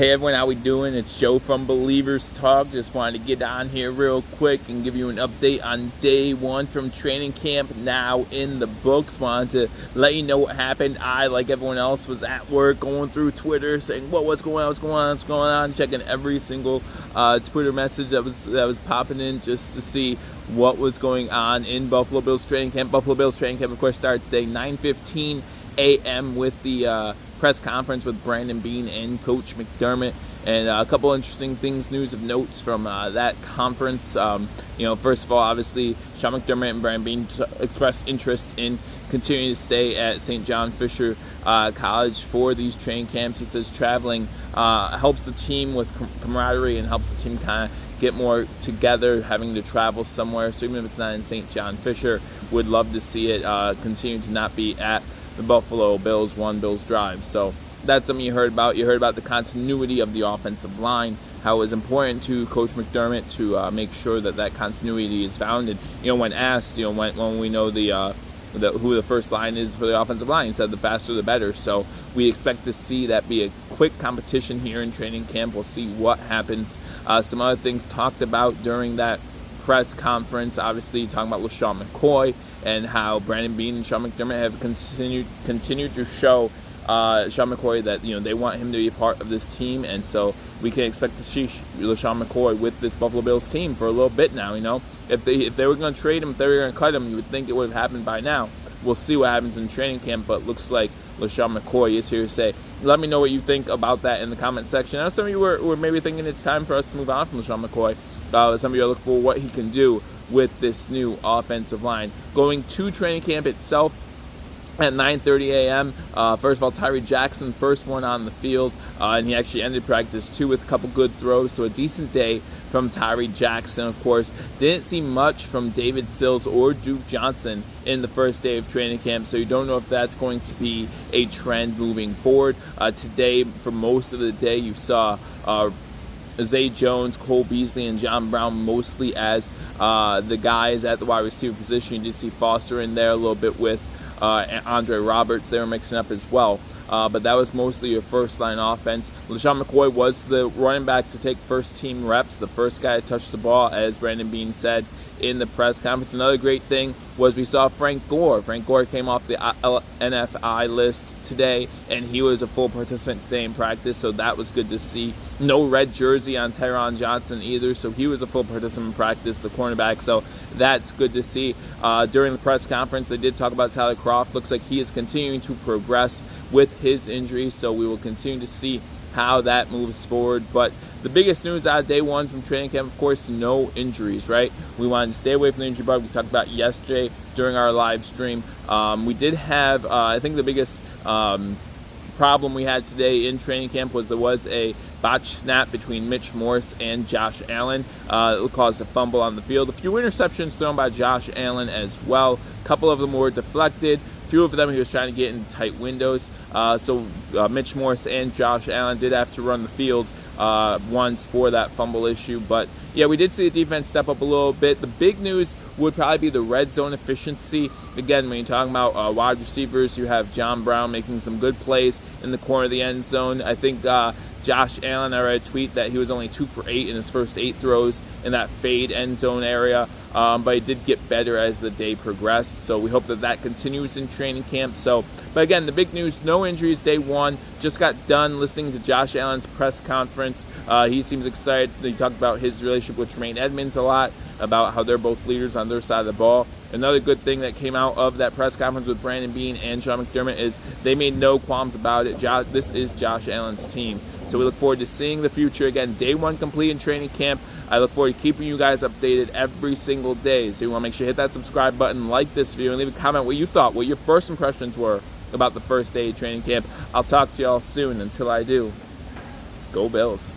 Hey everyone, how we doing? It's Joe from Believers Talk. Just wanted to get on here real quick and give you an update on day one from training camp now in the books. Wanted to let you know what happened. I, like everyone else, was at work going through Twitter saying, what's going on, checking every single Twitter message that was popping in just to see what was going on in Buffalo Bills training camp. Buffalo Bills training camp, of course, starts today 9:15 a.m. with the press conference with Brandon Beane and Coach McDermott, and a couple interesting things, news of notes from that conference. First of all, obviously, Sean McDermott and Brandon Beane expressed interest in continuing to stay at St. John Fisher College for these training camps. He says traveling helps the team with camaraderie and helps the team kind of get more together, having to travel somewhere. So even if it's not in St. John Fisher, would love to see it continue to not be at the Buffalo Bills Bills Drive. So that's something you heard about. You heard about the continuity of the offensive line, how it was important to Coach McDermott to make sure that continuity is found. And when asked, when we know who the first line is for the offensive line, he said the faster the better. So we expect to see that be a quick competition here in training camp. We'll see what happens. Some other things talked about during that press conference, obviously talking about LeSean McCoy and how Brandon Beane and Sean McDermott have continued to show Sean McCoy that they want him to be a part of this team, and so we can expect to see LeSean McCoy with this Buffalo Bills team for a little bit now. If they were going to trade him, if they were going to cut him, you would think it would have happened by now. We'll see what happens in training camp, but looks like LeSean McCoy is here to say. Let me know what you think about that in the comment section. I know some of you were maybe thinking it's time for us to move on from LeSean McCoy. Some of you are looking for what he can do with this new offensive line. Going to training camp itself at 9:30 a.m. First of all, Tyree Jackson, first one on the field, and he actually ended practice too with a couple good throws, so a decent day from Tyree Jackson. Of course, didn't see much from David Sills or Duke Johnson in the first day of training camp, so you don't know if that's going to be a trend moving forward. Today, for most of the day, you saw Zay Jones, Cole Beasley, and John Brown mostly as the guys at the wide receiver position. You did see Foster in there a little bit with Andre Roberts. They were mixing up as well. But that was mostly your first-line offense. LeSean McCoy was the running back to take first-team reps, the first guy to touch the ball, as Brandon Beane said in the press conference. Another great thing was we saw Frank Gore. Frank Gore came off the NFI list today, and he was a full participant today in practice, so that was good to see. No red jersey on Tyron Johnson either, so he was a full participant in practice, the cornerback, so that's good to see. During the press conference, they did talk about Tyler Kroft. Looks like he is continuing to progress with his injury, so we will continue to see how that moves forward. But the biggest news out of day one from training camp, of course, no injuries, right? We wanted to stay away from the injury bug. We talked about yesterday during our live stream. We did have, I think the biggest problem we had today in training camp was there was a botched snap between Mitch Morse and Josh Allen. It caused a fumble on the field. A few interceptions thrown by Josh Allen as well. A couple of them were deflected. Few of them he was trying to get in tight windows. So Mitch Morse and Josh Allen did have to run the field once for that fumble issue. But yeah, we did see the defense step up a little bit. The big news would probably be the red zone efficiency. Again, when you're talking about wide receivers, you have John Brown making some good plays in the corner of the end zone. I think Josh Allen, I read a tweet that he was only 2 for 8 in his first 8 throws in that fade end zone area, but he did get better as the day progressed, so we hope that continues in training camp. But again, the big news, no injuries day one. Just got done listening to Josh Allen's press conference. He seems excited. He talked about his relationship with Tremaine Edmonds a lot, about how they're both leaders on their side of the ball. Another good thing that came out of that press conference with Brandon Beane and Sean McDermott is they made no qualms about it. This is Josh Allen's team. So we look forward to seeing the future. Again, day one complete in training camp. I look forward to keeping you guys updated every single day. So you want to make sure you hit that subscribe button, like this video, and leave a comment what you thought, what your first impressions were about the first day of training camp. I'll talk to y'all soon. Until I do, go Bills.